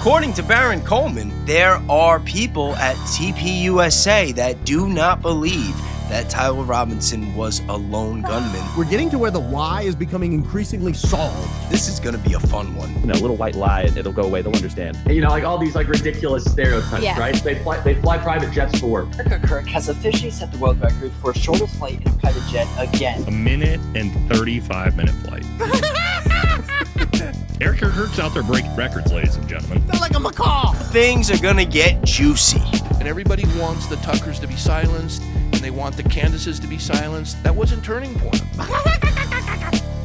According to Baron Coleman, there are people at TPUSA that do not believe that Tyler Robinson was a lone gunman. We're getting to where the why is becoming increasingly solved. This is going to be a fun one. You know, a little white lie, it'll go away. They'll understand. You know, like all these like ridiculous stereotypes, right? They fly private jets for work. Charlie Kirk has officially set the world record for shortest flight in a private jet again. 1 minute and 35-minute flight. Charlie Kirk's out there breaking records, ladies and gentlemen. They're like a macaw. Things are going to get juicy. And everybody wants the Tuckers to be silenced, and they want the Candaces to be silenced. That wasn't Turning Point.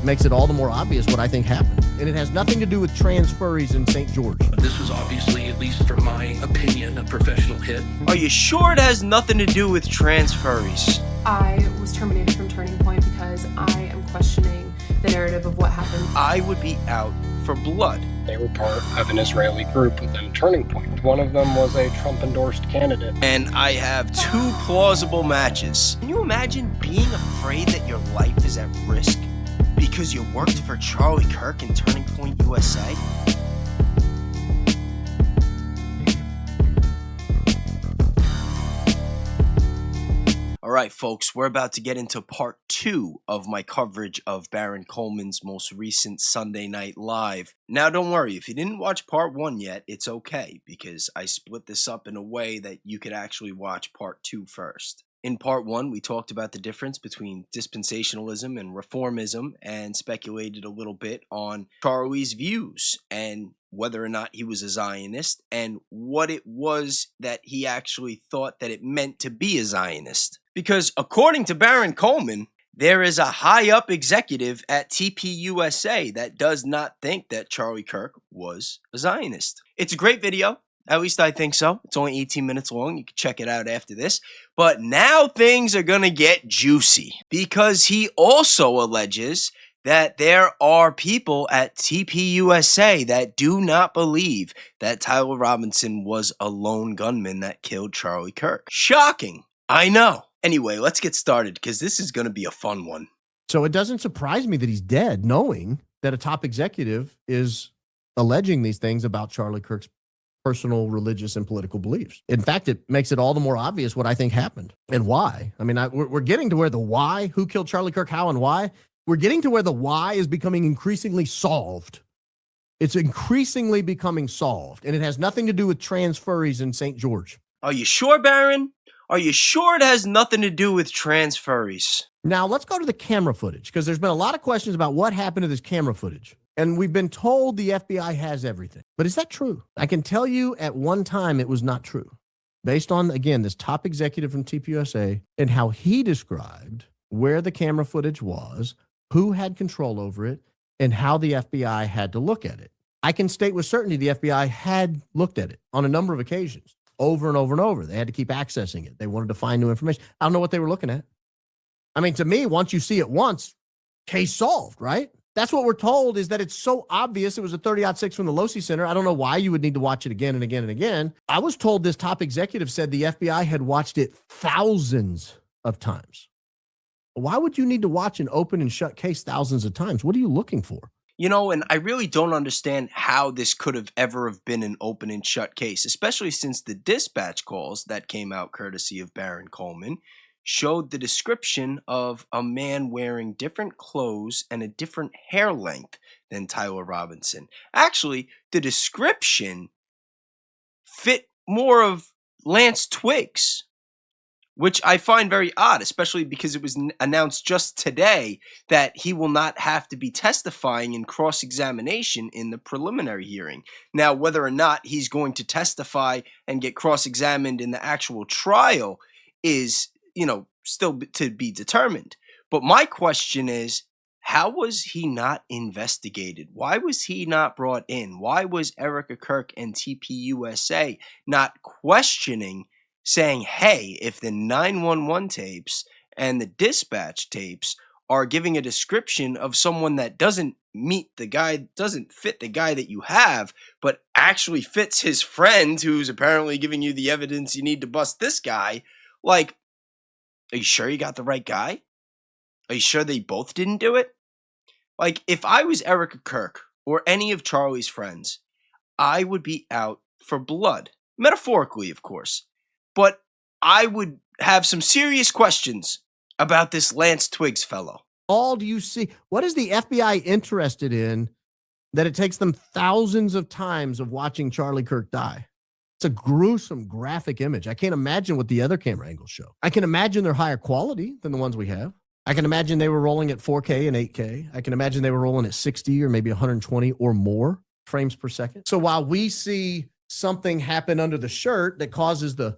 Makes it all the more obvious what I think happened. And it has nothing to do with trans furries in St. George. This was obviously, at least from my opinion, a professional hit. Are you sure it has nothing to do with trans furries? I was terminated from Turning Point because I am questioning the narrative of what happened. I would be out for blood. They were part of an Israeli group within Turning Point. One of them was a Trump-endorsed candidate. And I have 2 plausible matches. Can you imagine being afraid that your life is at risk because you worked for Charlie Kirk and Turning Point USA? All right, folks, we're about to get into part 2 of my coverage of Baron Coleman's most recent Sunday Night Live. Now, don't worry, if you didn't watch part 1 yet, it's okay, because I split this up in a way that you could actually watch part 2 first. In part 1, we talked about the difference between dispensationalism and reformism and speculated a little bit on Charlie's views and whether or not he was a Zionist and what it was that he actually thought that it meant to be a Zionist. Because according to Baron Coleman, there is a high-up executive at TPUSA that does not think that Charlie Kirk was a Zionist. It's a great video. At least I think so. It's only 18 minutes long. You can check it out after this. But now things are going to get juicy because he also alleges that there are people at TPUSA that do not believe that Tyler Robinson was a lone gunman that killed Charlie Kirk. Shocking. I know. Anyway, let's get started because this is going to be a fun one. So it doesn't surprise me that he's dead, knowing that a top executive is alleging these things about Charlie Kirk's personal, religious, and political beliefs. In fact, it makes it all the more obvious what I think happened and why. I mean, we're getting to where the why, who killed Charlie Kirk, how, and why. We're getting to where the why is becoming increasingly solved. It's increasingly becoming solved, and it has nothing to do with trans furries in St. George. Are you sure, Baron? Are you sure it has nothing to do with trans furries? Now, let's go to the camera footage, because there's been a lot of questions about what happened to this camera footage. And we've been told the FBI has everything. But is that true? I can tell you at one time it was not true. Based on, again, this top executive from TPUSA and how he described where the camera footage was, who had control over it, and how the FBI had to look at it. I can state with certainty the FBI had looked at it on a number of occasions, over and over and over. They had to keep accessing it. They wanted to find new information. I don't know what they were looking at. I mean, to me, once you see it once, case solved, right? That's what we're told, is that it's so obvious it was a 30-06 from the Losi Center. I don't know why you would need to watch it again and again and again. I was told this top executive said the FBI had watched it thousands of times. Why would you need to watch an open and shut case thousands of times? What are you looking for? You know, and I really don't understand how this could have ever have been an open and shut case, especially since the dispatch calls that came out courtesy of Baron Coleman showed the description of a man wearing different clothes and a different hair length than Tyler Robinson. Actually, the description fit more of Lance Twiggs, which I find very odd, especially because it was announced just today that he will not have to be testifying in cross-examination in the preliminary hearing. Now, whether or not he's going to testify and get cross-examined in the actual trial is, you know, still to be determined. But my question is, how was he not investigated? Why was he not brought in? Why was Erica Kirk and TPUSA not questioning, saying, hey, if the 911 tapes and the dispatch tapes are giving a description of someone that doesn't meet the guy, doesn't fit the guy that you have, but actually fits his friend who's apparently giving you the evidence you need to bust this guy, like, are you sure you got the right guy? Are you sure they both didn't do it? Like, if I was Erica Kirk or any of Charlie's friends, I would be out for blood. Metaphorically, of course. But I would have some serious questions about this Lance Twiggs fellow. All do you see? What is the FBI interested in that it takes them thousands of times of watching Charlie Kirk die? It's a gruesome graphic image. I can't imagine what the other camera angles show. I can imagine they're higher quality than the ones we have. I can imagine they were rolling at 4K and 8K. I can imagine they were rolling at 60 or maybe 120 or more frames per second. So while we see something happen under the shirt that causes the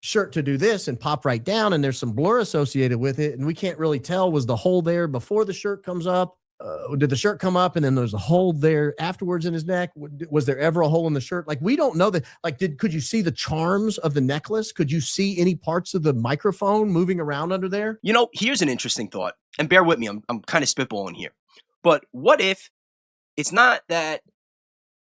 shirt to do this and pop right down, and there's some blur associated with it, and we can't really tell, was the hole there before the shirt comes up? Did the shirt come up and then there's a hole there afterwards in his neck? Was there ever a hole in the shirt? Like, we don't know that. Like, could you see the charms of the necklace? Could you see any parts of the microphone moving around under there? You know, here's an interesting thought, and bear with me, I'm kind of spitballing here. But what if it's not that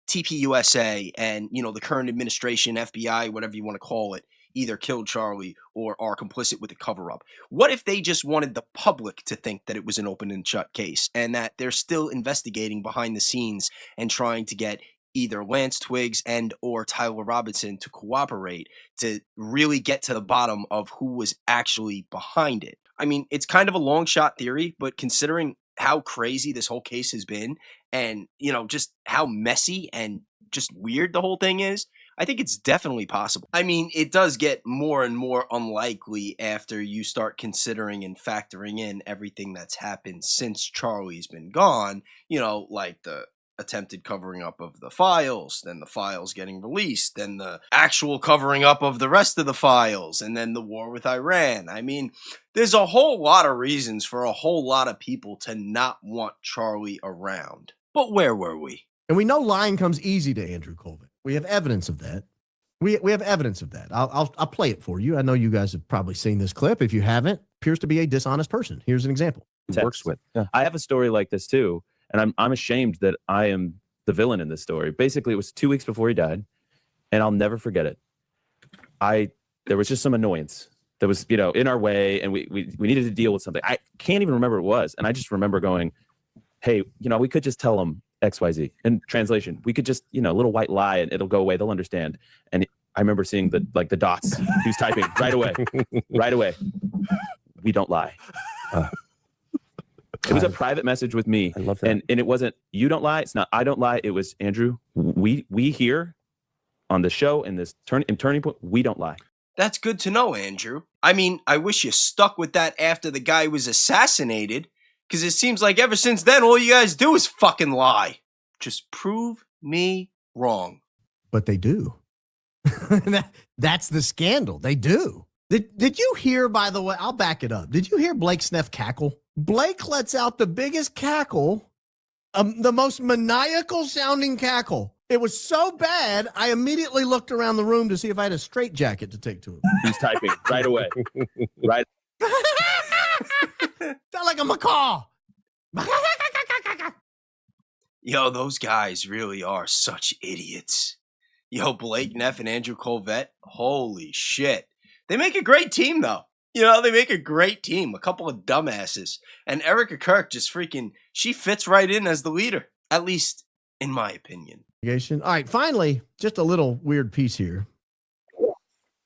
TPUSA and, you know, the current administration, FBI, whatever you want to call it, either killed Charlie or are complicit with the cover-up? What if they just wanted the public to think that it was an open and shut case and that they're still investigating behind the scenes and trying to get either Lance Twiggs and or Tyler Robinson to cooperate to really get to the bottom of who was actually behind it? I mean, it's kind of a long shot theory, but considering how crazy this whole case has been and, you know, just how messy and just weird the whole thing is, I think it's definitely possible. I mean, it does get more and more unlikely after you start considering and factoring in everything that's happened since Charlie's been gone, you know, like the attempted covering up of the files, then the files getting released, then the actual covering up of the rest of the files, and then the war with Iran. I mean, there's a whole lot of reasons for a whole lot of people to not want Charlie around. But where were we? And we know lying comes easy to Andrew Colvin. We have evidence of that. We have evidence of that. I'll play it for you. I know you guys have probably seen this clip. If you haven't, appears to be a dishonest person. Here's an example. Works with. Yeah. I have a story like this too, and I'm ashamed that I am the villain in this story. Basically, it was 2 weeks before he died, and I'll never forget it. There was just some annoyance that was, you know, in our way, and we needed to deal with something. I can't even remember what it was, and I just remember going, "Hey, you know, we could just tell him XYZ." In translation, we could just, you know, a little white lie and it'll go away. They'll understand. And I remember seeing the dots. He was typing right away. Right away. We don't lie. It was a private message with me. I love that. And it wasn't, you don't lie. It's not, I don't lie. It was, Andrew, we here on the show in this turning point, we don't lie. That's good to know, Andrew. I mean, I wish you stuck with that after the guy was assassinated, because it seems like ever since then, all you guys do is fucking lie. Just prove me wrong. But they do. That's the scandal. They do. Did you hear, by the way, I'll back it up. Did you hear Blake Sneff cackle? Blake lets out the biggest cackle, the most maniacal sounding cackle. It was so bad, I immediately looked around the room to see if I had a straitjacket to take to him. He's typing right away. Right. Sound like a macaw. Yo, those guys really are such idiots. Yo, Blake Neff and Andrew Colvett, holy shit. They make a great team, though. You know, they make a great team. A couple of dumbasses. And Erica Kirk just freaking, she fits right in as the leader. At least, in my opinion. All right, finally, just a little weird piece here.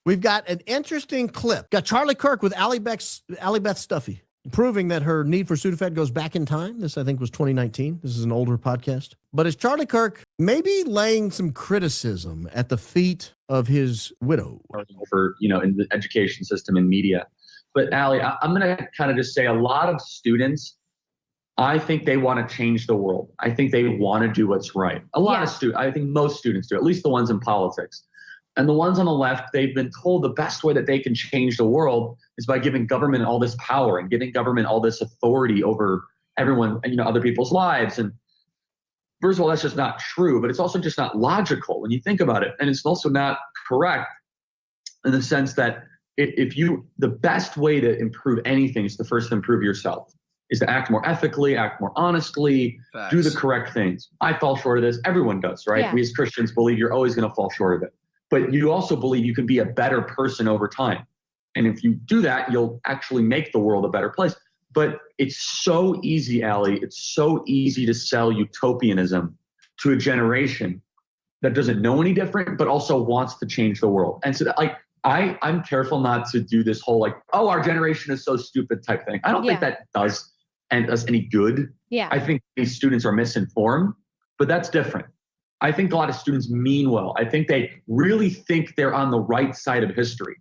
We've got an interesting clip. Got Charlie Kirk with Allie Beth Stuffy, proving that her need for Sudafed goes back in time. This, I think, was 2019. This is an older podcast. But is Charlie Kirk maybe laying some criticism at the feet of his widow? For, you know, in the education system and media. But Allie, I'm going to kind of just say a lot of students, I think they want to change the world. I think they want to do what's right. A lot of students, I think most students do, at least the ones in politics. And the ones on the left, they've been told the best way that they can change the world is by giving government all this power and giving government all this authority over everyone, you know, other people's lives. And first of all, that's just not true, but it's also just not logical when you think about it. And it's also not correct in the sense that the best way to improve anything is to first improve yourself, is to act more ethically, act more honestly, Facts. Do the correct things. I fall short of this. Everyone does, right? Yeah. We as Christians believe you're always going to fall short of it. But you also believe you can be a better person over time. And if you do that, you'll actually make the world a better place. But it's so easy, Allie. It's so easy to sell utopianism to a generation that doesn't know any different, but also wants to change the world. And so that, like, I'm careful not to do this whole like, oh, our generation is so stupid type thing. I don't think that does us any good. Yeah. I think these students are misinformed, but that's different. I think a lot of students mean well. I think they really think they're on the right side of history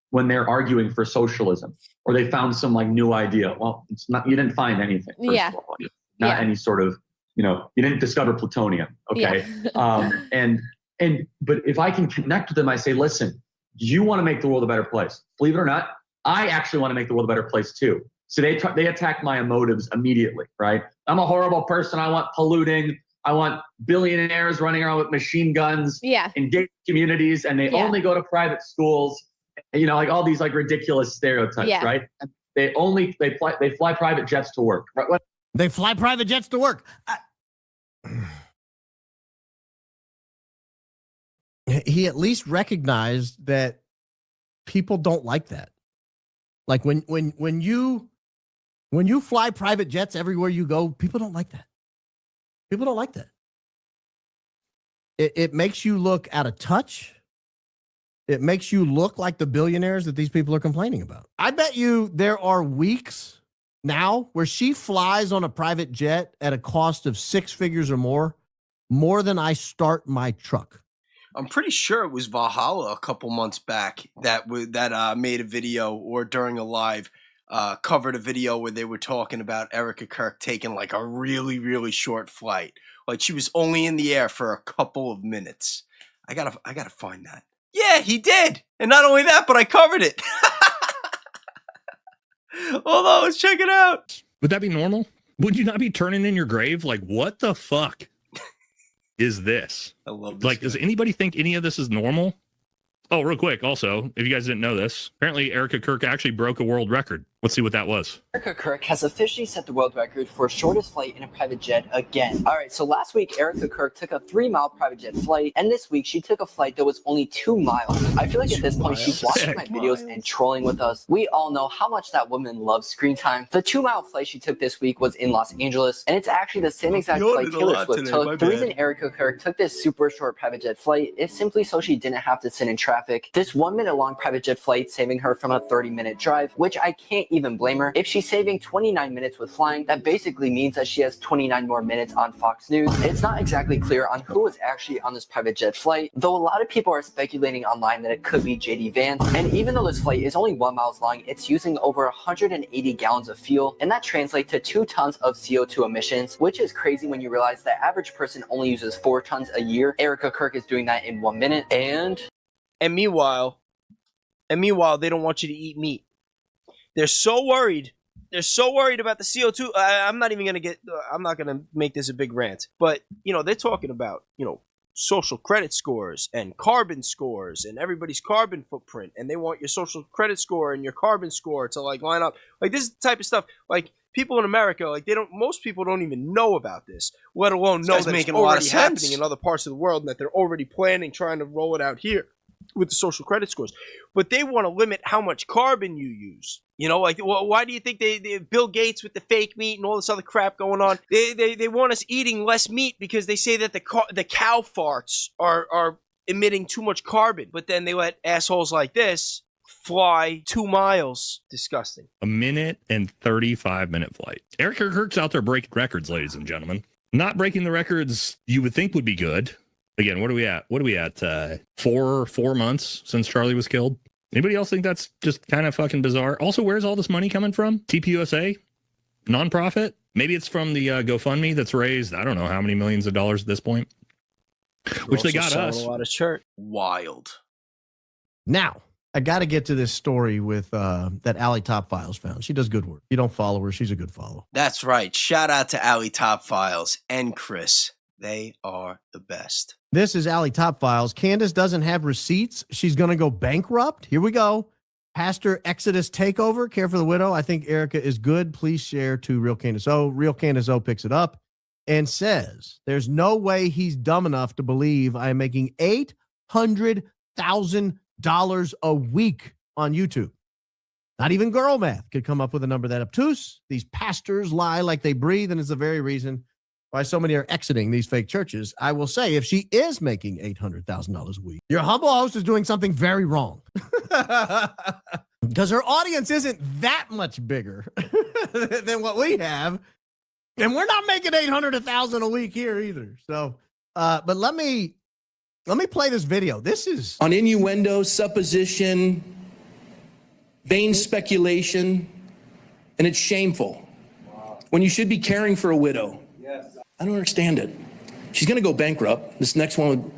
when they're arguing for socialism, or they found some like new idea. Well, it's not, you didn't find anything. First of all. Not any sort of, you didn't discover plutonium. Okay. But if I can connect with them, I say, listen, you want to make the world a better place. Believe it or not, I actually want to make the world a better place too. So they attack my motives immediately, right? I'm a horrible person. I want polluting. I want billionaires running around with machine guns in gated communities, and they only go to private schools. Like all these like ridiculous stereotypes, right? And they fly private jets to work. Right? They fly private jets to work. He at least recognized that people don't like that. Like when you fly private jets everywhere you go, people don't like that. People don't like that. It makes you look out of touch. It makes you look like the billionaires that these people are complaining about. I bet you there are weeks now where she flies on a private jet at a cost of 6 figures or more than I start my truck. I'm pretty sure it was Valhalla a couple months back that made a video, or during a live covered a video where they were talking about Erica Kirk taking like a really, really short flight. Like she was only in the air for a couple of minutes. I gotta find that. Yeah, he did. And not only that, but I covered it. Hold on, let's check it out. Would that be normal? Would you not be turning in your grave? Like, what the fuck is this? I love this. Like, does anybody think any of this is normal? Oh, real quick. Also, if you guys didn't know this, apparently Erica Kirk actually broke a world record. Let's see what that was. Erica Kirk has officially set the world record for shortest flight in a private jet again. All right, so last week, Erica Kirk took a 3-mile private jet flight, and this week she took a flight that was only 2 miles. I feel like at this point she's watching my videos and trolling with us. We all know how much that woman loves screen time. The 2-mile flight she took this week was in Los Angeles, and it's actually the same exact flight Taylor Swift took. The reason Erica Kirk took this super short private jet flight is simply so she didn't have to sit in traffic. This 1-minute long private jet flight saving her from a 30-minute drive, which I can't even blame her. If she's saving 29 minutes with flying, that basically means that she has 29 more minutes on Fox News. It's not exactly clear on who was actually on this private jet flight, though a lot of people are speculating online that it could be JD Vance. And even though this flight is only 1 mile long, it's using over 180 gallons of fuel, and that translates to 2 tons of CO2 emissions, which is crazy when you realize the average person only uses 4 tons a year. Erica Kirk is doing that in 1 minute. And meanwhile, they don't want you to eat meat. They're so worried. They're so worried about the CO2. I'm not going to make this a big rant. But, they're talking about, social credit scores and carbon scores and everybody's carbon footprint. And they want your social credit score and your carbon score to, like, line up. Like, this is the type of stuff, like, people in America, like, most people don't even know about this, let alone know that it's already happening in other parts of the world and that they're already trying to roll it out here with the social credit scores. But they want to limit how much carbon you use. Why do you think they Bill Gates with the fake meat and all this other crap going on? They want us eating less meat because they say that the cow farts are emitting too much carbon. But then they let assholes like this fly 2 miles. Disgusting. 1 and 35-minute flight. Erica Kirk's out there breaking records, ladies and gentlemen. Not breaking the records you would think would be good. Again, what are we at? 4 months since Charlie was killed. Anybody else think that's just kind of fucking bizarre? Also, where's all this money coming from? TPUSA? Nonprofit? Maybe it's from the GoFundMe that's raised, I don't know how many millions of dollars at this point. Which they got us. A lot of shirt. Wild. Now, I got to get to this story with that Allie Top Files found. She does good work. You don't follow her. She's a good follow. That's right. Shout out to Allie Top Files and Chris. They are the best. This is Allie Top Files. Candace doesn't have receipts. She's going to go bankrupt. Here we go. Pastor Exodus takeover. Care for the widow. I think Erica is good. Please share to Real Candace O. Real Candace O picks it up and says, there's no way he's dumb enough to believe I am making $800,000 a week on YouTube. Not even girl math could come up with a number that obtuse. These pastors lie like they breathe, and it's the very reason why so many are exiting these fake churches, I will say if she is making $800,000 a week, your humble host is doing something very wrong. Because her audience isn't that much bigger than what we have. And we're not making $800,000 a week here either. So, but let me play this video. This is on innuendo, supposition, vain speculation, and it's shameful. When you should be caring for a widow. I don't understand it. She's going to go bankrupt. This next one with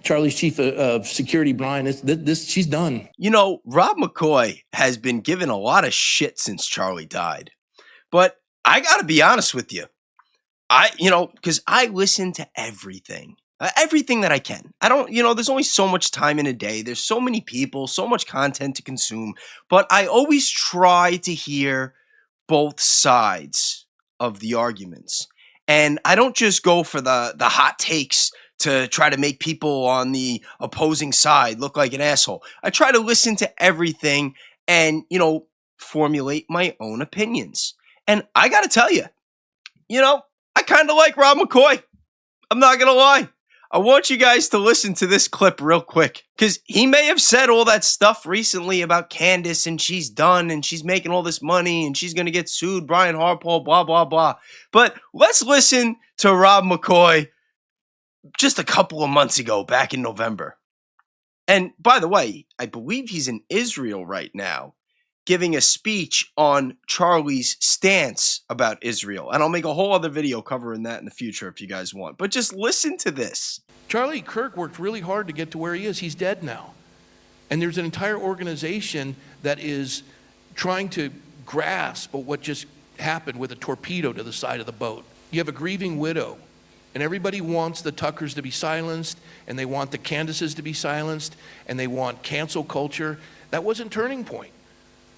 Charlie's chief of security, Brian, she's done. You know, Rob Mccoy has been given a lot of shit since Charlie died. But I got to be honest with you. Because I listen to everything. Everything that I can. I don't, there's only so much time in a day. There's so many people, so much content to consume. But I always try to hear both sides of the arguments. And I don't just go for the hot takes to try to make people on the opposing side look like an asshole. I try to listen to everything and, formulate my own opinions. And I got to tell you, I kind of like Rob Mccoy. I'm not going to lie. I want you guys to listen to this clip real quick because he may have said all that stuff recently about Candace and she's done and she's making all this money and she's going to get sued, Brian Harpole, blah, blah, blah. But let's listen to Rob Mccoy just a couple of months ago, back in November. And by the way, I believe he's in Israel right now giving a speech on Charlie's stance about Israel. And I'll make a whole other video covering that in the future if you guys want. But just listen to this. Charlie Kirk worked really hard to get to where he is. He's dead now. And there's an entire organization that is trying to grasp what just happened with a torpedo to the side of the boat. You have a grieving widow, and everybody wants the Tuckers to be silenced, and they want the Candaces to be silenced, and they want cancel culture. That wasn't Turning Point.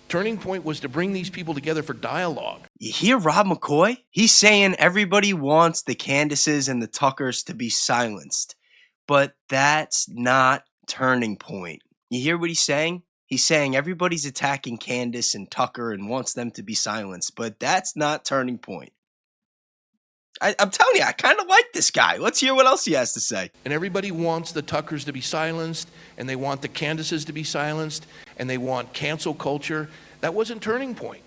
Turning Point was to bring these people together for dialogue. You hear Rob Mccoy? He's saying everybody wants the Candaces and the Tuckers to be silenced. But that's not Turning Point. You hear what he's saying? He's saying everybody's attacking Candace and Tucker and wants them to be silenced. But that's not Turning Point. I'm telling you, I kind of like this guy. Let's hear what else he has to say. And everybody wants the Tuckers to be silenced, and they want the Candaces to be silenced, and they want cancel culture. That wasn't Turning Point.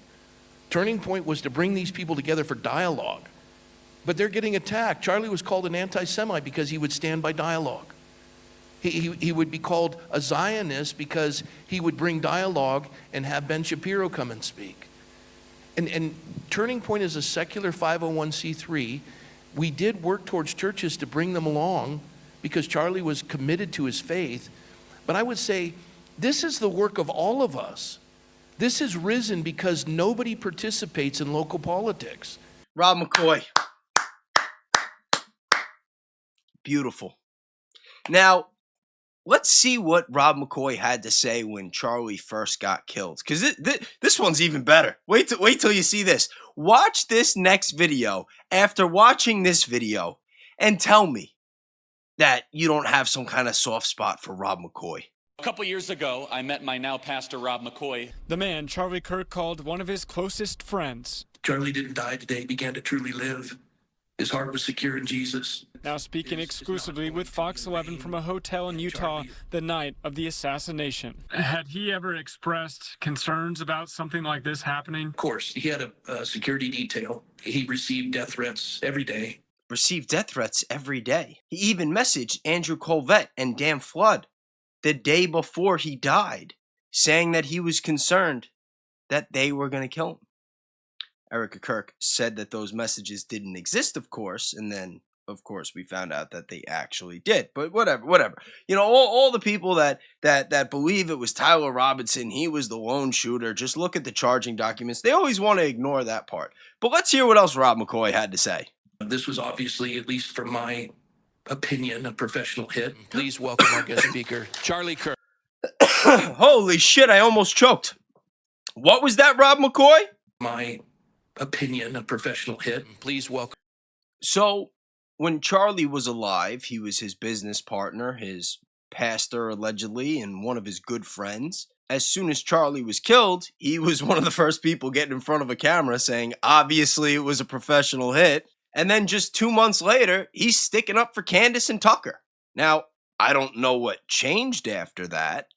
Turning Point was to bring these people together for dialogue. But they're getting attacked. Charlie was called an anti-Semite because he would stand by dialogue. He would be called a Zionist because he would bring dialogue and have Ben Shapiro come and speak. And Turning Point is a secular 501c3. We did work towards churches to bring them along because Charlie was committed to his faith. But I would say this is the work of all of us. This has risen because nobody participates in local politics. Rob Mccoy. Beautiful. Now, let's see what Rob Mccoy had to say when Charlie first got killed. Because this one's even better. Wait till you see this. Watch this next video after watching this video and tell me that you don't have some kind of soft spot for Rob Mccoy. A couple years ago, I met my now pastor, Rob Mccoy. The man Charlie Kirk called one of his closest friends. Charlie didn't die today, he began to truly live. His heart was secure in Jesus. Now speaking exclusively with Fox 11 from a hotel in Utah the night of the assassination. Had he ever expressed concerns about something like this happening? Of course, he had a security detail. He received death threats every day. Received death threats every day. He even messaged Andrew Colvett and Dan Flood the day before he died, saying that he was concerned that they were going to kill him. Erica Kirk said that those messages didn't exist, of course, and then, of course, we found out that they actually did. But whatever. All the people that believe it was Tyler Robinson, he was the lone shooter, just look at the charging documents. They always want to ignore that part. But let's hear what else Rob Mccoy had to say. This was obviously, at least from my opinion, a professional hit. Please welcome our guest speaker, Charlie Kirk. Holy shit, I almost choked. What was that, Rob Mccoy? My opinion, a professional hit. Please welcome. So, when Charlie was alive, he was his business partner, his pastor, allegedly, and one of his good friends. As soon as Charlie was killed, he was one of the first people getting in front of a camera saying, obviously, it was a professional hit. And then just 2 months later, he's sticking up for Candace and Tucker. Now, I don't know what changed after that.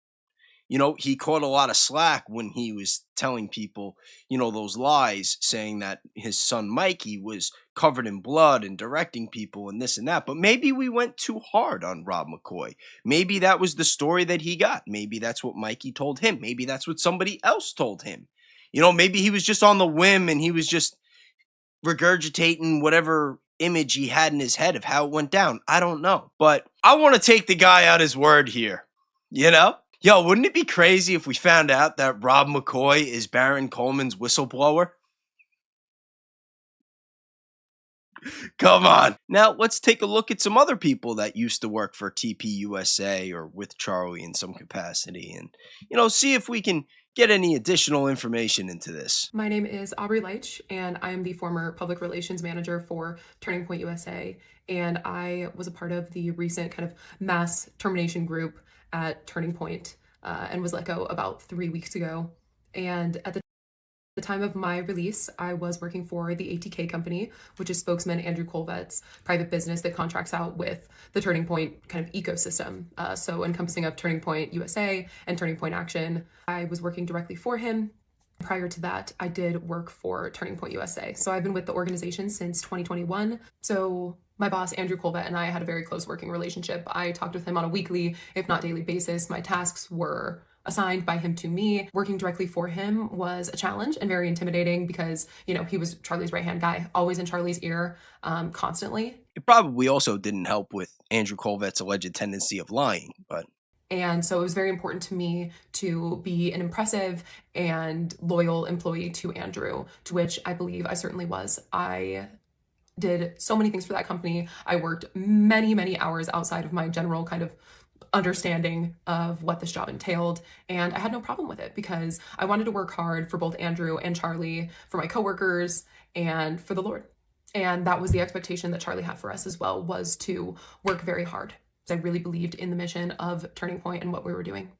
He caught a lot of slack when he was telling people, those lies, saying that his son Mikey was covered in blood and directing people and this and that. But maybe we went too hard on Rob McCoy. Maybe that was the story that he got. Maybe that's what Mikey told him. Maybe that's what somebody else told him. Maybe he was just on the whim and he was just regurgitating whatever image he had in his head of how it went down. I don't know. But I want to take the guy at his word here. Yo, wouldn't it be crazy if we found out that Rob McCoy is Baron Coleman's whistleblower? Come on. Now, let's take a look at some other people that used to work for TPUSA or with Charlie in some capacity and, see if we can get any additional information into this. My name is Aubrey Leitch, and I am the former public relations manager for Turning Point USA, and I was a part of the recent kind of mass termination group at Turning Point, and was let go about 3 weeks ago. And at the time of my release, I was working for the ATK company, which is spokesman Andrew Colvet's private business that contracts out with the Turning Point kind of ecosystem. So encompassing of Turning Point USA and Turning Point Action. I was working directly for him. Prior to that, I did work for Turning Point USA. So I've been with the organization since 2021. So my boss, Andrew Colvet, and I had a very close working relationship. I talked with him on a weekly, if not daily basis. My tasks were assigned by him to me. Working directly for him was a challenge and very intimidating because, he was Charlie's right-hand guy, always in Charlie's ear, constantly. It probably also didn't help with Andrew Colvet's alleged tendency of lying, but... And so it was very important to me to be an impressive and loyal employee to Andrew, to which I believe I certainly was. I did so many things for that company. I worked many, many hours outside of my general kind of understanding of what this job entailed. And I had no problem with it because I wanted to work hard for both Andrew and Charlie, for my coworkers, and for the Lord. And that was the expectation that Charlie had for us as well, was to work very hard. I really believed in the mission of Turning Point and what we were doing.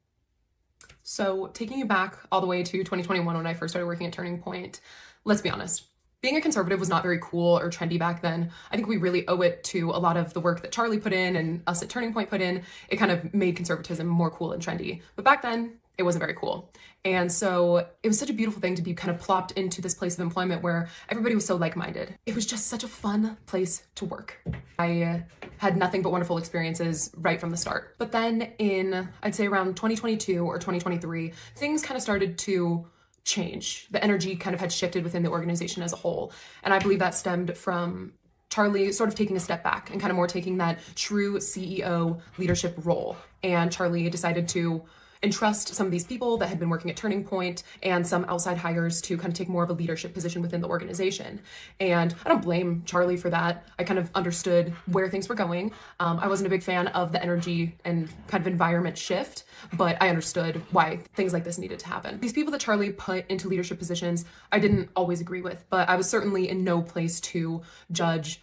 So taking you back all the way to 2021 when I first started working at Turning Point, let's be honest, being a conservative was not very cool or trendy back then. I think we really owe it to a lot of the work that Charlie put in and us at Turning Point put in. It kind of made conservatism more cool and trendy. But back then, it wasn't very cool. And so it was such a beautiful thing to be kind of plopped into this place of employment where everybody was so like-minded. It was just such a fun place to work. I had nothing but wonderful experiences right from the start. But then in, I'd say around 2022 or 2023, things kind of started to change. The energy kind of had shifted within the organization as a whole. And I believe that stemmed from Charlie sort of taking a step back and kind of more taking that true CEO leadership role. And Charlie decided to entrust some of these people that had been working at Turning Point and some outside hires to kind of take more of a leadership position within the organization. And I don't blame Charlie for that. I kind of understood where things were going. I wasn't a big fan of the energy and kind of environment shift, but I understood why things like this needed to happen. These people that Charlie put into leadership positions, I didn't always agree with, but I was certainly in no place to judge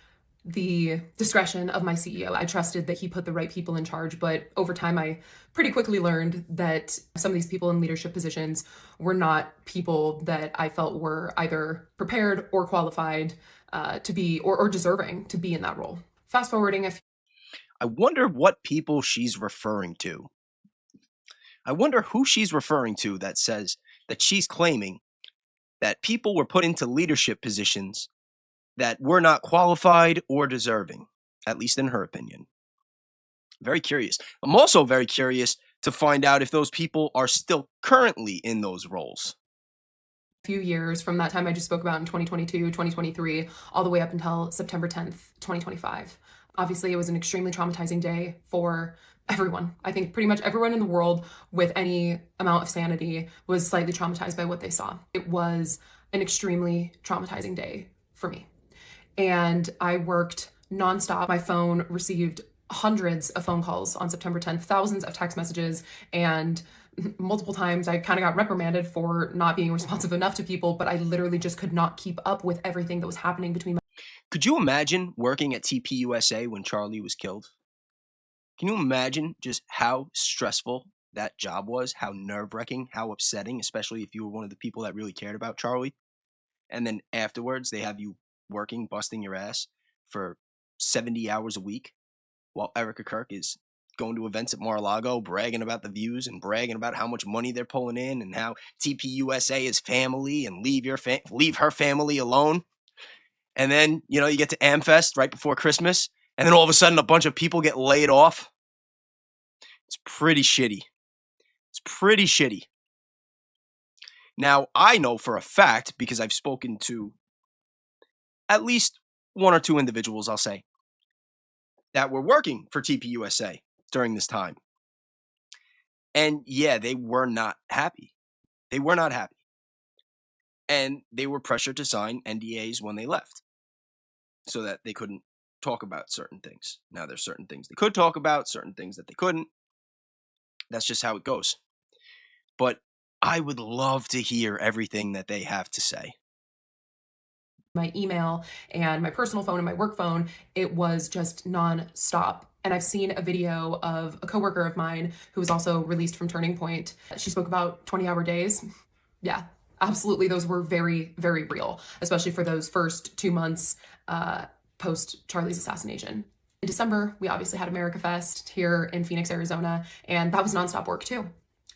the discretion of my CEO. I trusted that he put the right people in charge, but over time I pretty quickly learned that some of these people in leadership positions were not people that I felt were either prepared or qualified to be or deserving to be in that role. Fast forwarding, I wonder what people she's referring to. I wonder who she's referring to that says that she's claiming that people were put into leadership positions that were not qualified or deserving, at least in her opinion. Very curious. I'm also very curious to find out if those people are still currently in those roles. Few years from that time I just spoke about in 2022, 2023, all the way up until September 10th, 2025. Obviously, it was an extremely traumatizing day for everyone. I think pretty much everyone in the world with any amount of sanity was slightly traumatized by what they saw. It was an extremely traumatizing day for me. And I worked nonstop. My phone received hundreds of phone calls on September 10th, thousands of text messages, and multiple times I kind of got reprimanded for not being responsive enough to people, but I literally just could not keep up with everything that was happening between my... Could you imagine working at TPUSA when Charlie was killed? Can you imagine just how stressful that job was, how nerve-wracking, how upsetting, especially if you were one of the people that really cared about Charlie? And then afterwards, they have you working, busting your ass for 70 hours a week while Erica Kirk is going to events at Mar-a-Lago, bragging about the views and bragging about how much money they're pulling in and how TPUSA is family and leave her family alone. And then, you know, you get to AmFest right before Christmas, and then all of a sudden a bunch of people get laid off. It's pretty shitty. It's pretty shitty. Now, I know for a fact, because I've spoken to at least one or two individuals, I'll say, that were working for TPUSA during this time. And yeah, they were not happy. They were not happy. And they were pressured to sign NDAs when they left so that they couldn't talk about certain things. Now, there's certain things they could talk about, certain things that they couldn't. That's just how it goes. But I would love to hear everything that they have to say. My email and my personal phone and my work phone, it was just non-stop. And I've seen a video of a coworker of mine who was also released from Turning Point. She spoke about 20-hour days. Yeah, absolutely. Those were very, very real, especially for those first 2 months post Charlie's assassination. In December, we obviously had America Fest here in Phoenix, Arizona, and that was nonstop work too.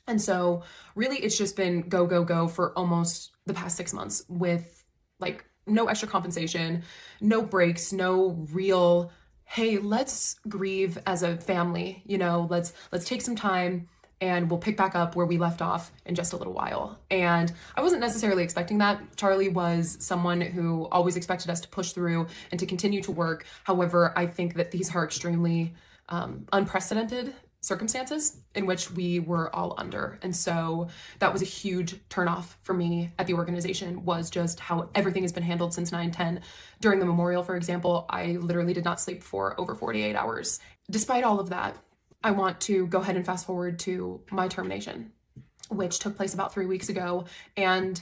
And so really it's just been go, go, go for almost the past 6 months with like no extra compensation, no breaks, no real, hey, let's grieve as a family, you know, let's take some time and we'll pick back up where we left off in just a little while. And I wasn't necessarily expecting that. Charlie was someone who always expected us to push through and to continue to work. However, I think that these are extremely unprecedented circumstances in which we were all under. And so that was a huge turnoff for me at the organization, was just how everything has been handled since 9/10. During the memorial, for example, I literally did not sleep for over 48 hours. Despite all of that, I want to go ahead and fast forward to my termination, which took place about 3 weeks ago. And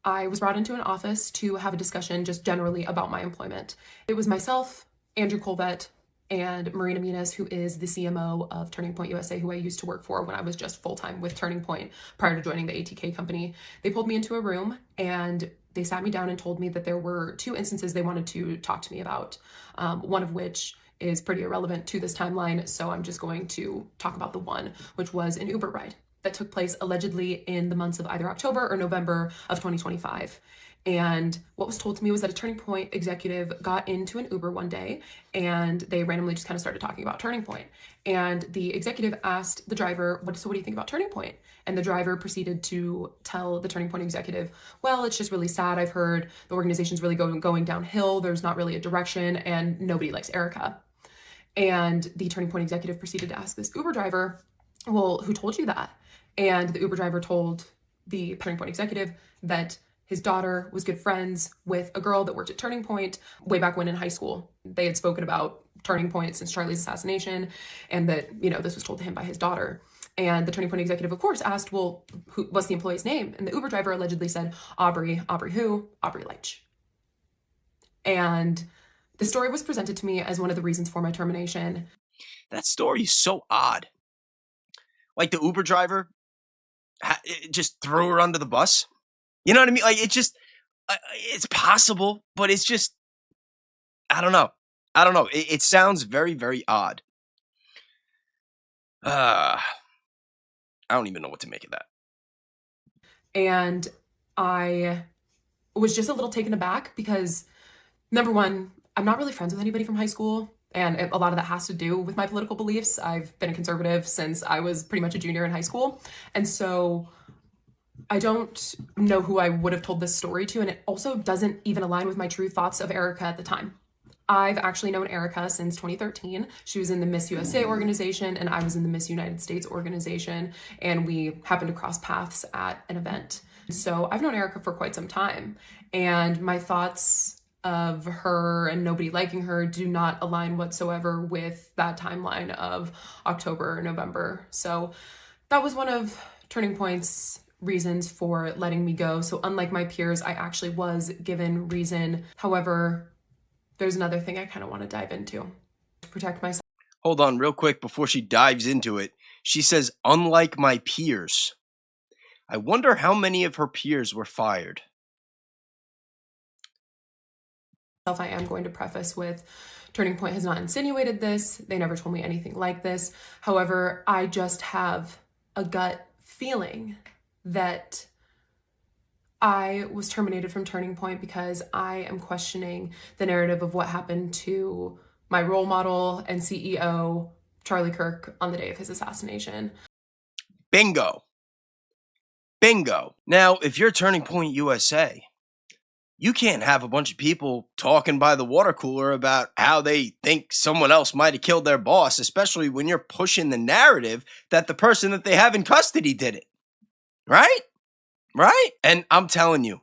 I was brought into an office to have a discussion just generally about my employment. It was myself, Andrew Colvett, and Marina Muniz, who is the CMO of Turning Point USA, who I used to work for when I was just full-time with Turning Point prior to joining the ATK company. They pulled me into a room and they sat me down and told me that there were 2 instances they wanted to talk to me about, one of which is pretty irrelevant to this timeline, so I'm just going to talk about the one, which was an Uber ride that took place allegedly in the months of either October or November of 2025. And what was told to me was that a Turning Point executive got into an Uber one day and they randomly just kind of started talking about Turning Point. And the executive asked the driver, so what do you think about Turning Point? And the driver proceeded to tell the Turning Point executive, well, it's just really sad. I've heard the organization's really going downhill. There's not really a direction and nobody likes Erica. And the Turning Point executive proceeded to ask this Uber driver, well, who told you that? And the Uber driver told the Turning Point executive that his daughter was good friends with a girl that worked at Turning Point way back when in high school. They had spoken about Turning Point since Charlie's assassination, and that, you know, this was told to him by his daughter. And the Turning Point executive, of course, asked, well, what's the employee's name? And the Uber driver allegedly said, Aubrey. Aubrey who? Aubrey Leitch. And the story was presented to me as one of the reasons for my termination. That story is so odd. Like the Uber driver just threw her under the bus. You know what I mean? Like, it just, it's possible, but it's just, I don't know. It sounds very, very odd. I don't even know what to make of that. And I was just a little taken aback because, number one, I'm not really friends with anybody from high school. And a lot of that has to do with my political beliefs. I've been a conservative since I was pretty much a junior in high school. And so I don't know who I would have told this story to, and it also doesn't even align with my true thoughts of Erica at the time. I've actually known Erica since 2013. She was in the Miss USA organization, and I was in the Miss United States organization, and we happened to cross paths at an event. So I've known Erica for quite some time, and my thoughts of her and nobody liking her do not align whatsoever with that timeline of October or November. So that was one of Turning Point's reasons for letting me go. So unlike my peers, I actually was given reason. However, there's another thing I kind of want to dive into to protect myself. Hold on real quick before she dives into it. She says, unlike my peers. I wonder how many of her peers were fired. I am going to preface with Turning Point has not insinuated this. They never told me anything like this. However, I just have a gut feeling that I was terminated from Turning Point because I am questioning the narrative of what happened to my role model and CEO, Charlie Kirk, on the day of his assassination. Bingo. Bingo. Now, if you're Turning Point USA, you can't have a bunch of people talking by the water cooler about how they think someone else might have killed their boss, especially when you're pushing the narrative that the person that they have in custody did it. Right? Right? And I'm telling you,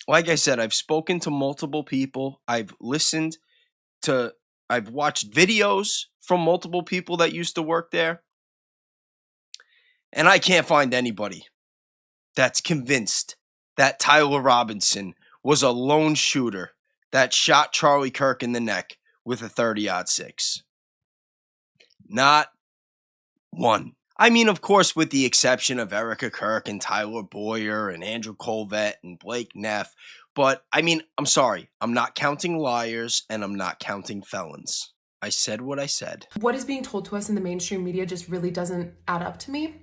like I said, I've spoken to multiple people. I've watched videos from multiple people that used to work there. And I can't find anybody that's convinced that Tyler Robinson was a lone shooter that shot Charlie Kirk in the neck with a 30-06. Not one. I mean, of course, with the exception of Erica Kirk and Tyler Boyer and Andrew Colvett and Blake Neff. But, I mean, I'm sorry. I'm not counting liars and I'm not counting felons. I said what I said. What is being told to us in the mainstream media just really doesn't add up to me.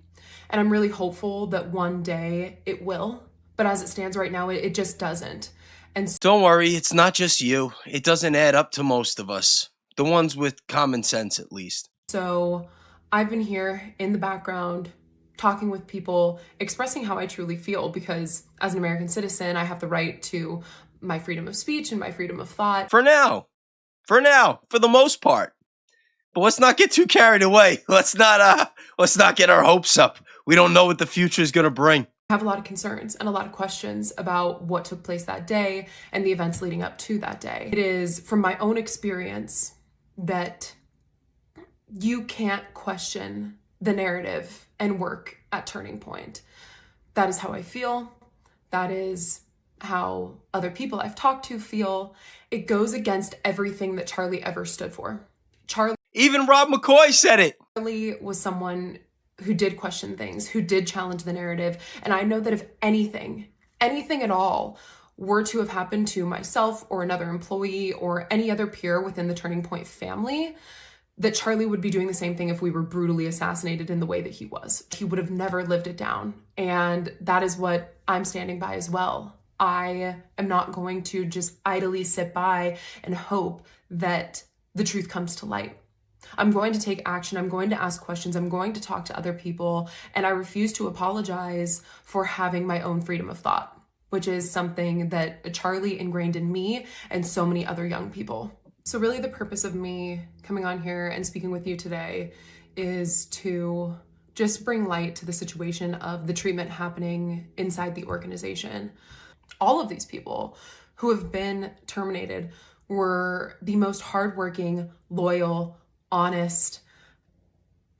And I'm really hopeful that one day it will. But as it stands right now, it just doesn't. And so, don't worry, it's not just you. It doesn't add up to most of us. The ones with common sense, at least. So I've been here in the background talking with people, expressing how I truly feel, because as an American citizen, I have the right to my freedom of speech and my freedom of thought. For now, for the most part. But let's not get too carried away. Let's not get our hopes up. We don't know what the future is going to bring. I have a lot of concerns and a lot of questions about what took place that day and the events leading up to that day. It is from my own experience that you can't question the narrative and work at Turning Point. That is how I feel. That is how other people I've talked to feel. It goes against everything that Charlie ever stood for. Even Rob Mccoy said it. Charlie was someone who did question things, who did challenge the narrative. And I know that if anything at all were to have happened to myself or another employee or any other peer within the Turning Point family, that Charlie would be doing the same thing if we were brutally assassinated in the way that he was. He would have never lived it down. And that is what I'm standing by as well. I am not going to just idly sit by and hope that the truth comes to light. I'm going to take action. I'm going to ask questions. I'm going to talk to other people. And I refuse to apologize for having my own freedom of thought, which is something that Charlie ingrained in me and so many other young people. So really the purpose of me coming on here and speaking with you today is to just bring light to the situation of the treatment happening inside the organization. All of these people who have been terminated were the most hardworking, loyal, honest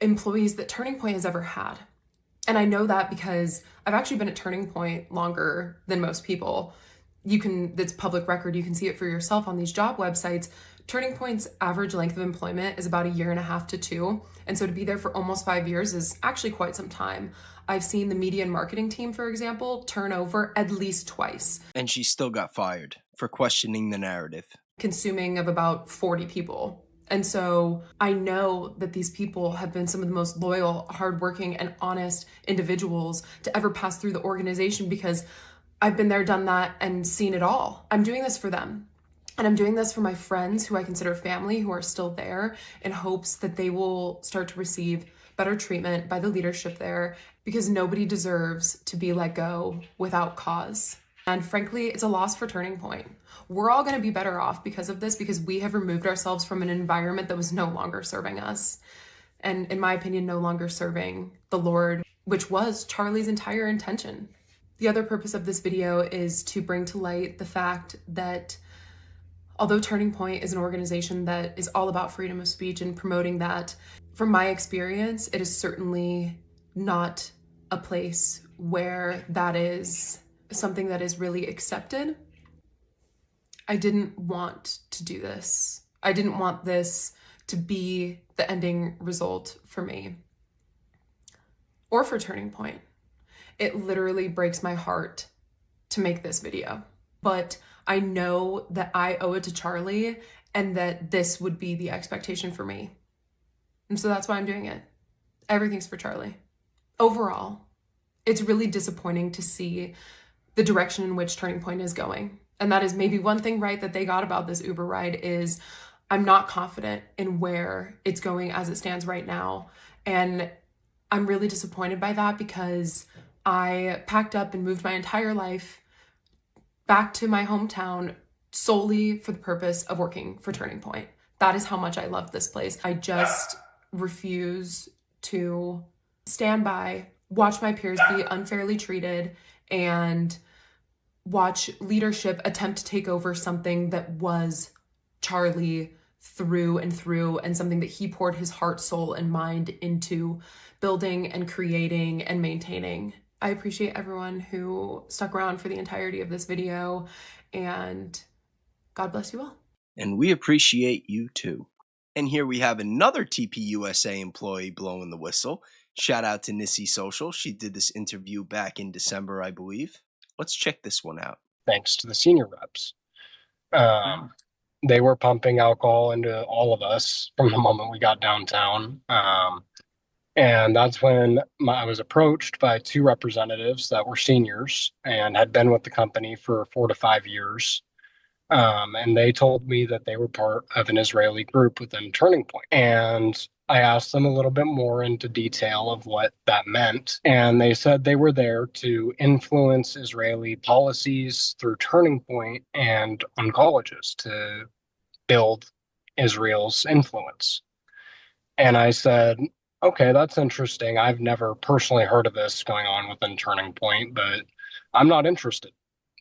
employees that Turning Point has ever had. And I know that because I've actually been at Turning Point longer than most people. It's public record. You can see it for yourself on these job websites. Turning Point's average length of employment is about 1.5 to 2 years. And so to be there for almost 5 years is actually quite some time. I've seen the media and marketing team, for example, turn over at least twice. And she still got fired for questioning the narrative. Consuming of about 40 people. And so I know that these people have been some of the most loyal, hardworking, and honest individuals to ever pass through the organization because I've been there, done that, and seen it all. I'm doing this for them. And I'm doing this for my friends who I consider family who are still there in hopes that they will start to receive better treatment by the leadership there because nobody deserves to be let go without cause. And frankly, it's a loss for Turning Point. We're all going to be better off because of this because we have removed ourselves from an environment that was no longer serving us. And in my opinion, no longer serving the Lord, which was Charlie's entire intention. The other purpose of this video is to bring to light the fact that although Turning Point is an organization that is all about freedom of speech and promoting that, from my experience, it is certainly not a place where that is something that is really accepted. I didn't want to do this. I didn't want this to be the ending result for me or for Turning Point. It literally breaks my heart to make this video but I know that I owe it to Charlie and that this would be the expectation for me. And so that's why I'm doing it. Everything's for Charlie. Overall, it's really disappointing to see the direction in which Turning Point is going. And that is maybe one thing right that they got about this Uber ride is I'm not confident in where it's going as it stands right now. And I'm really disappointed by that because I packed up and moved my entire life back to my hometown solely for the purpose of working for Turning Point. That is how much I love this place. I just refuse to stand by, watch my peers be unfairly treated, and watch leadership attempt to take over something that was Charlie through and through, and something that he poured his heart, soul, and mind into building and creating and maintaining. I appreciate everyone who stuck around for the entirety of this video, and God bless you all. And we appreciate you too. And here we have another TPUSA employee blowing the whistle. Shout out to Nissy Social. She did this interview back in December, I believe. Let's check this one out. Thanks to the senior reps. They were pumping alcohol into all of us from the moment we got downtown. And that's when I was approached by two representatives that were seniors and had been with the company for 4 to 5 years. And they told me that they were part of an Israeli group within Turning Point. And I asked them a little bit more into detail of what that meant. And they said they were there to influence Israeli policies through Turning Point and on colleges to build Israel's influence. And I said, okay, that's interesting. I've never personally heard of this going on within Turning Point, but I'm not interested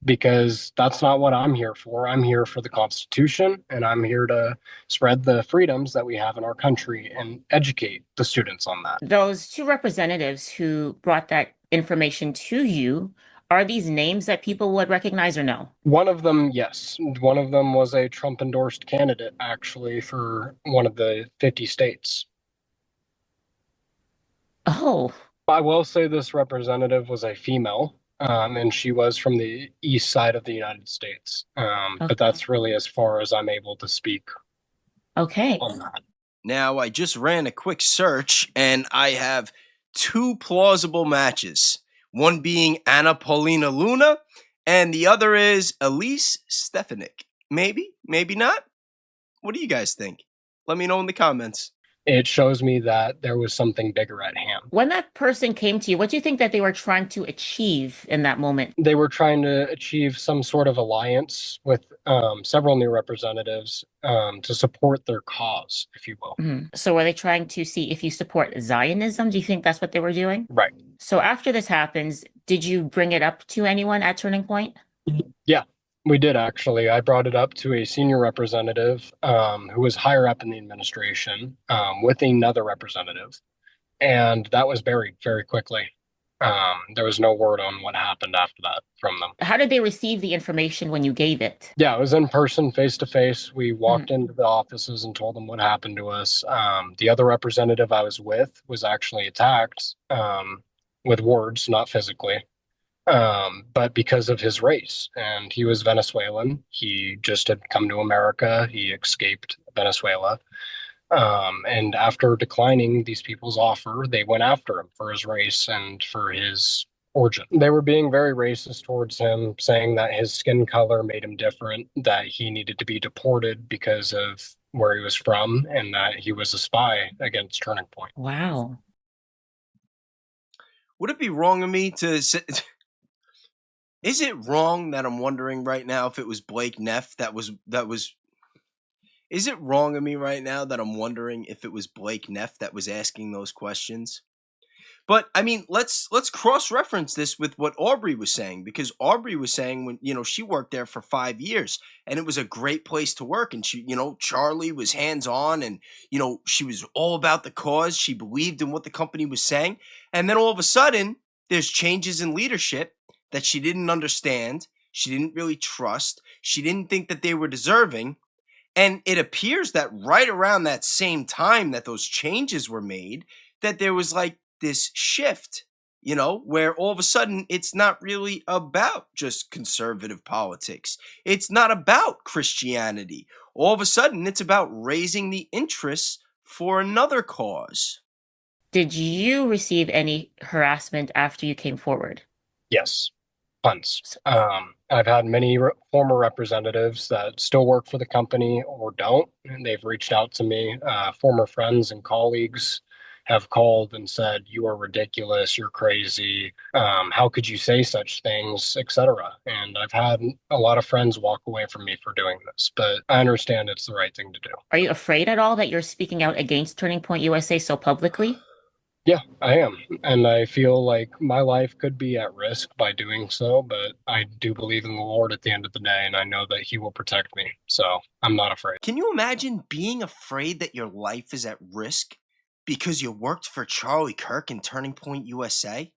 because that's not what I'm here for. I'm here for the Constitution, and I'm here to spread the freedoms that we have in our country and educate the students on that. Those two representatives who brought that information to you, are these names that people would recognize or no? One of them, yes. One of them was a Trump-endorsed candidate, actually, for one of the 50 states. Oh. I will say this representative was a female. And she was from the east side of the United States. But that's really as far as I'm able to speak. Okay. On that. Now, I just ran a quick search, and I have 2 plausible matches. One being Anna Paulina Luna, and the other is Elise Stefanik. Maybe, maybe not. What do you guys think? Let me know in the comments. It shows me that there was something bigger at hand. When that person came to you, what do you think that they were trying to achieve in that moment? They were trying to achieve some sort of alliance with several new representatives to support their cause, if you will. Mm-hmm. So were they trying to see if you support Zionism? Do you think that's what they were doing? Right. So after this happens, did you bring it up to anyone at Turning Point? Yeah. We did, actually. I brought it up to a senior representative who was higher up in the administration with another representative. And that was buried very quickly. There was no word on what happened after that from them. How did they receive the information when you gave it? Yeah, it was in person, face to face. We walked into the offices and told them what happened to us. The other representative I was with was actually attacked with words, not physically. But because of his race, and he was Venezuelan. He just had come to America. He escaped Venezuela. And after declining these people's offer, they went after him for his race and for his origin. They were being very racist towards him, saying that his skin color made him different, that he needed to be deported because of where he was from, and that he was a spy against Turning Point. Wow. Would it be wrong of me to say... Is it wrong that I'm wondering right now if it was Blake Neff that was... Is it wrong of me right now that I'm wondering if it was Blake Neff that was asking those questions? But I mean, let's cross-reference this with what Aubrey was saying, because Aubrey was saying when she worked there for 5 years and it was a great place to work, and she Charlie was hands-on, and she was all about the cause. She believed in what the company was saying, and then all of a sudden there's changes in leadership that she didn't understand, she didn't really trust, she didn't think that they were deserving. And it appears that right around that same time that those changes were made, that there was like this shift where all of a sudden it's not really about just conservative politics. It's not about Christianity. All of a sudden it's about raising the interests for another cause. Did you receive any harassment after you came forward? Yes, tons. I've had many former representatives that still work for the company or don't, and they've reached out to me. Former friends and colleagues have called and said, "You are ridiculous, you're crazy, how could you say such things," etc. And I've had a lot of friends walk away from me for doing this, but I understand it's the right thing to do. Are you afraid at all that you're speaking out against Turning Point USA so publicly? Yeah, I am. And I feel like my life could be at risk by doing so, but I do believe in the Lord at the end of the day, and I know that He will protect me. So I'm not afraid. Can you imagine being afraid that your life is at risk because you worked for Charlie Kirk and Turning Point USA?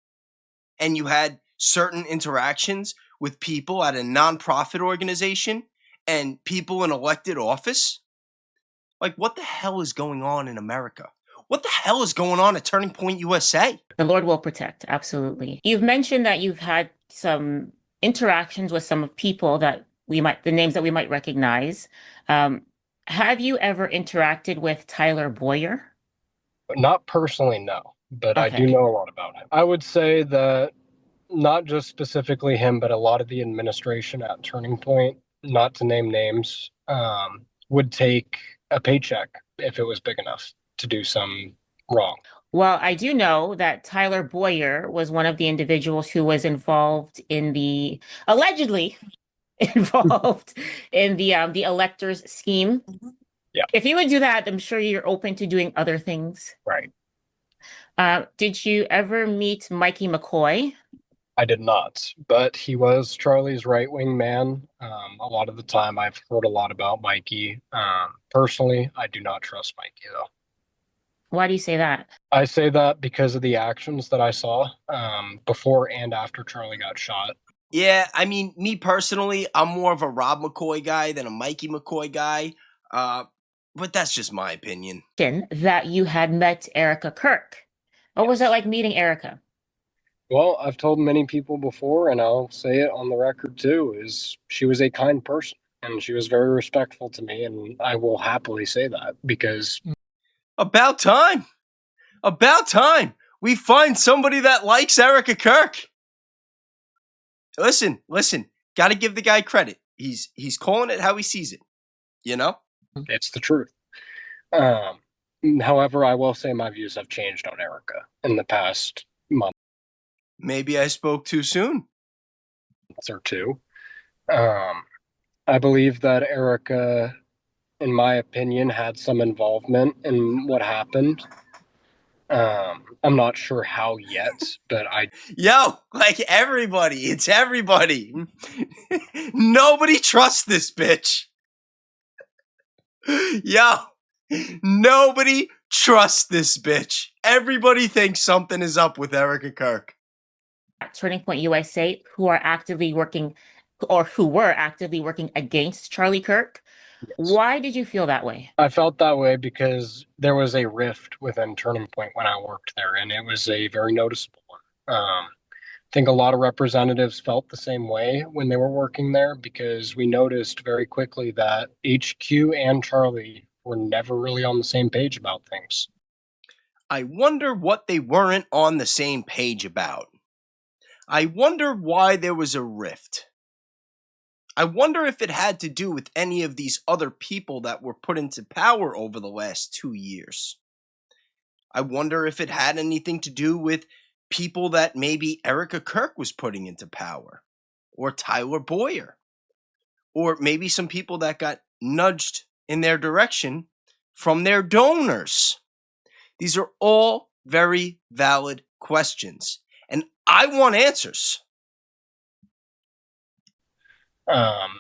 And you had certain interactions with people at a nonprofit organization and people in elected office? Like, what the hell is going on in America? What the hell is going on at Turning Point USA? The Lord will protect, absolutely. You've mentioned that you've had some interactions with some people that the names that we might recognize. Have you ever interacted with Tyler Boyer? Not personally, no, but I do Okay. know a lot about him. I would say that not just specifically him, but a lot of the administration at Turning Point, not to name names, would take a paycheck if it was big enough to do some wrong. Well, I do know that Tyler Boyer was one of the individuals who was allegedly involved in the electors scheme. Yeah. If you would do that, I'm sure you're open to doing other things. Right. Did you ever meet Mikey McCoy? I did not, but he was Charlie's right-wing man. A lot of the time I've heard a lot about Mikey. Personally, I do not trust Mikey, though. Why do you say that? I say that because of the actions that I saw before and after Charlie got shot. Yeah, I mean, me personally, I'm more of a Rob Mccoy guy than a Mikey McCoy guy. But that's just my opinion. That you had met Erica Kirk. What was it like meeting Erica? Well, I've told many people before, and I'll say it on the record too, is she was a kind person and she was very respectful to me, and I will happily say that because About time. About time. We find somebody that likes Erica Kirk. Listen. Got to give the guy credit. He's calling it how he sees it. it's the truth. However, I will say my views have changed on Erica in the past month Maybe I spoke too soon. or two. I believe that Erica, in my opinion, had some involvement in what happened. I'm not sure how yet, but Like everybody. It's everybody. Nobody trusts this bitch. Nobody trusts this bitch. Everybody thinks something is up with Erica Kirk. At Turning Point USA, who were actively working against Charlie Kirk. Why did you feel that way? I felt that way because there was a rift within Turning Point when I worked there, and it was a very noticeable one. I think a lot of representatives felt the same way when they were working there because we noticed very quickly that HQ and Charlie were never really on the same page about things. I wonder what they weren't on the same page about. I wonder why there was a rift. I wonder if it had to do with any of these other people that were put into power over the last 2 years. I wonder if it had anything to do with people that maybe Erica Kirk was putting into power, or Tyler Boyer, or maybe some people that got nudged in their direction from their donors. These are all very valid questions, and I want answers.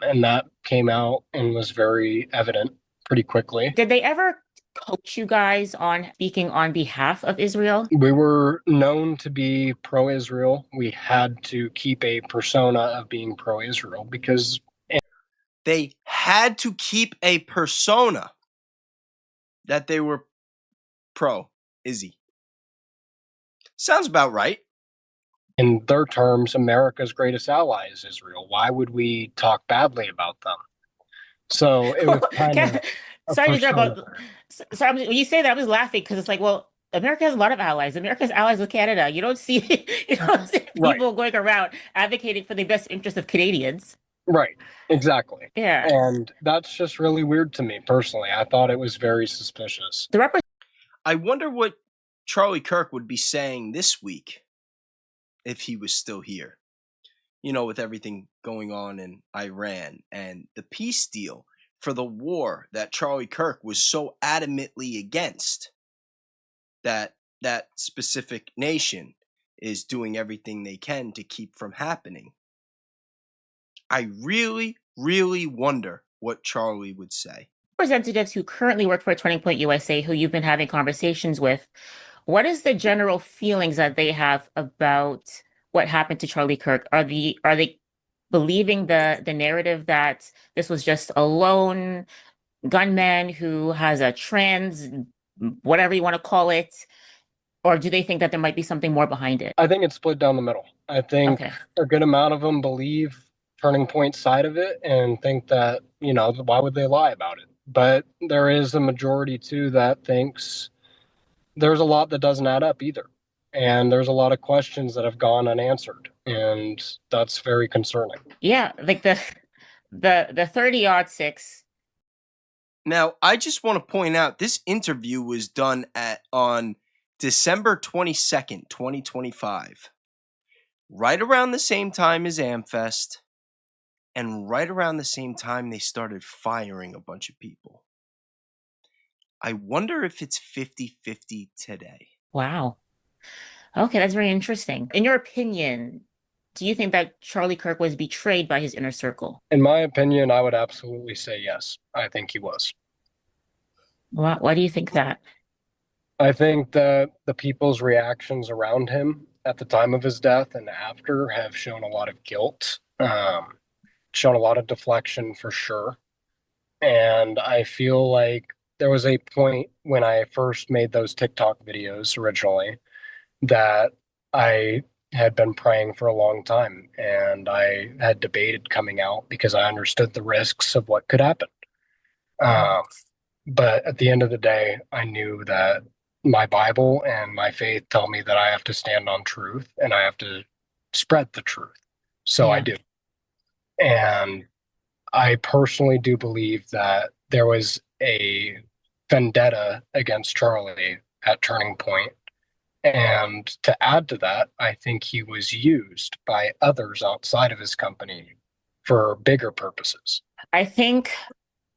And that came out and was very evident pretty quickly. Did they ever coach you guys on speaking on behalf of Israel? We were known to be pro-Israel. We had to keep a persona of being pro-Israel because they had to keep a persona that they were pro-Izzy. Sounds about right. in their terms, America's greatest ally is Israel. Why would we talk badly about them? So it was kind of a Sorry to interrupt. persona. Sorry, when you say that, I was laughing because it's like, well, America has a lot of allies. America has allies with Canada. You don't see Right. people going around advocating for the best interest of Canadians. Right. Exactly. Yeah. And that's just really weird to me personally. I thought it was very suspicious. I wonder what Charlie Kirk would be saying this week if he was still here. You know, with everything going on in Iran and the peace deal for the war that Charlie Kirk was so adamantly against, that specific nation is doing everything they can to keep from happening. I really, really wonder what Charlie would say. Representatives who currently work for Turning Point USA, who you've been having conversations with, what is the general feelings that they have about what happened to Charlie Kirk? Are they believing the narrative that this was just a lone gunman who has a trans, whatever you want to call it, or do they think that there might be something more behind it? I think it's split down the middle. I think a good amount of them believe Turning Point side of it and think that, you know, why would they lie about it? But there is a majority too that thinks there's a lot that doesn't add up either. And there's a lot of questions that have gone unanswered. And that's very concerning. Yeah, like the 30-06. Now, I just want to point out this interview was done on December 22nd, 2025. Right around the same time as AmFest. And right around the same time they started firing a bunch of people. I wonder if it's 50-50 today. Wow. Okay, that's very interesting. In your opinion, do you think that Charlie Kirk was betrayed by his inner circle? In my opinion, I would absolutely say yes. I think he was. Why do you think that? I think that the people's reactions around him at the time of his death and after have shown a lot of guilt, shown a lot of deflection for sure. And I feel like there was a point when I first made those TikTok videos originally that I had been praying for a long time, and I had debated coming out because I understood the risks of what could happen. But at the end of the day, I knew that my Bible and my faith tell me that I have to stand on truth and I have to spread the truth. So I do. And I personally do believe that there was a vendetta against Charlie at Turning Point. And to add to that, I think he was used by others outside of his company for bigger purposes. I think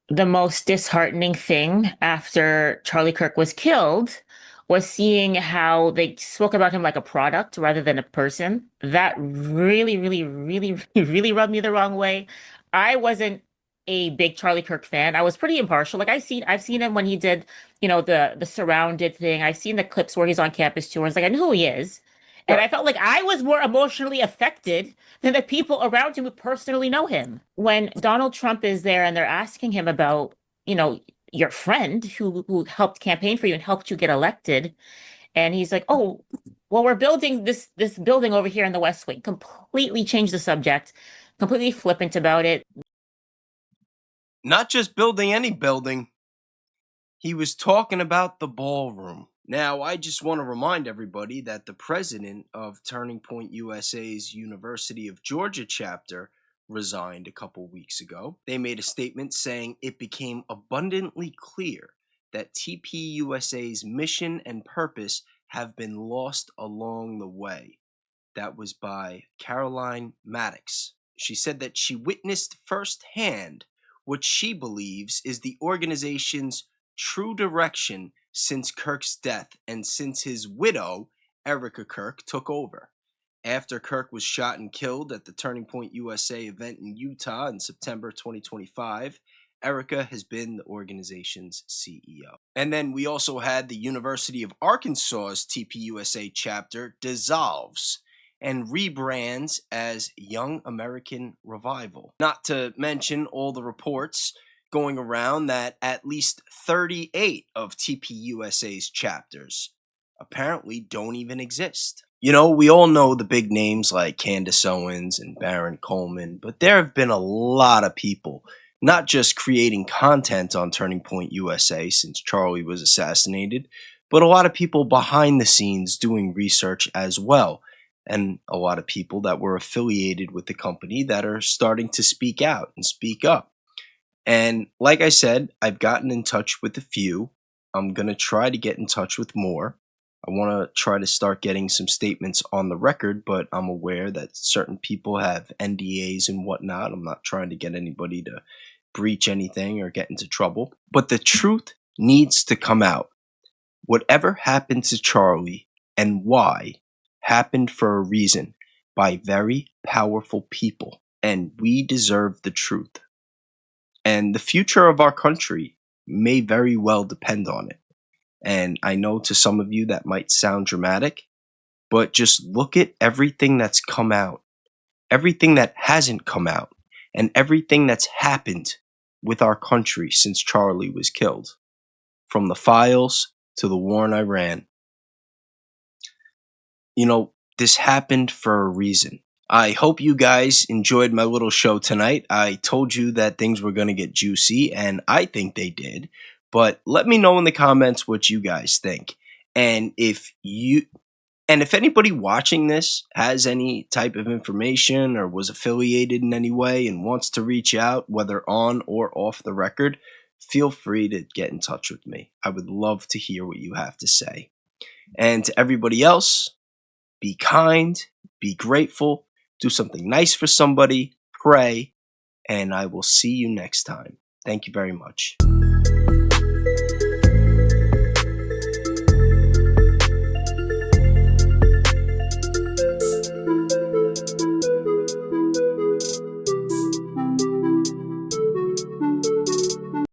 the most disheartening thing after Charlie Kirk was killed was seeing how they spoke about him like a product rather than a person. That really, really, really, really rubbed me the wrong way. I wasn't a big Charlie Kirk fan. I was pretty impartial. Like I've seen him when he did, you know, the Surrounded thing. I've seen the clips where he's on campus tours. Like I knew who he is. And I felt like I was more emotionally affected than the people around him who personally know him. When Donald Trump is there and they're asking him about, you know, your friend who helped campaign for you and helped you get elected. And he's like, oh, well, we're building this building over here in the West Wing. Completely changed the subject, completely flippant about it. Not just building any building. He was talking about the ballroom. Now, I just want to remind everybody that the president of Turning Point USA's University of Georgia chapter resigned a couple weeks ago. They made a statement saying it became abundantly clear that TPUSA's mission and purpose have been lost along the way. That was by Caroline Maddox. She said that she witnessed firsthand what she believes is the organization's true direction since Kirk's death and since his widow, Erica Kirk, took over. After Kirk was shot and killed at the Turning Point USA event in Utah in September 2025, Erica has been the organization's CEO. And then we also had the University of Arkansas's TPUSA chapter dissolves and rebrands as Young American Revival. Not to mention all the reports going around that at least 38 of TPUSA's chapters apparently don't even exist. You know, we all know the big names like Candace Owens and Baron Coleman, but there have been a lot of people not just creating content on Turning Point USA since Charlie was assassinated, but a lot of people behind the scenes doing research as well. And a lot of people that were affiliated with the company that are starting to speak out and speak up. And like I said, I've gotten in touch with a few. I'm going to try to get in touch with more. I want to try to start getting some statements on the record, but I'm aware that certain people have NDAs and whatnot. I'm not trying to get anybody to breach anything or get into trouble. But the truth needs to come out. Whatever happened to Charlie and why happened for a reason by very powerful people, and we deserve the truth. And the future of our country may very well depend on it. And I know to some of you that might sound dramatic, but just look at everything that's come out, everything that hasn't come out, and everything that's happened with our country since Charlie was killed. From the files to the war in Iran. You know, this happened for a reason. I hope you guys enjoyed my little show tonight. I told you that things were going to get juicy, and I think they did. But let me know in the comments what you guys think. And if anybody watching this has any type of information or was affiliated in any way and wants to reach out, whether on or off the record, feel free to get in touch with me. I would love to hear what you have to say. And to everybody else, be kind, be grateful, do something nice for somebody, pray, and I will see you next time. Thank you very much.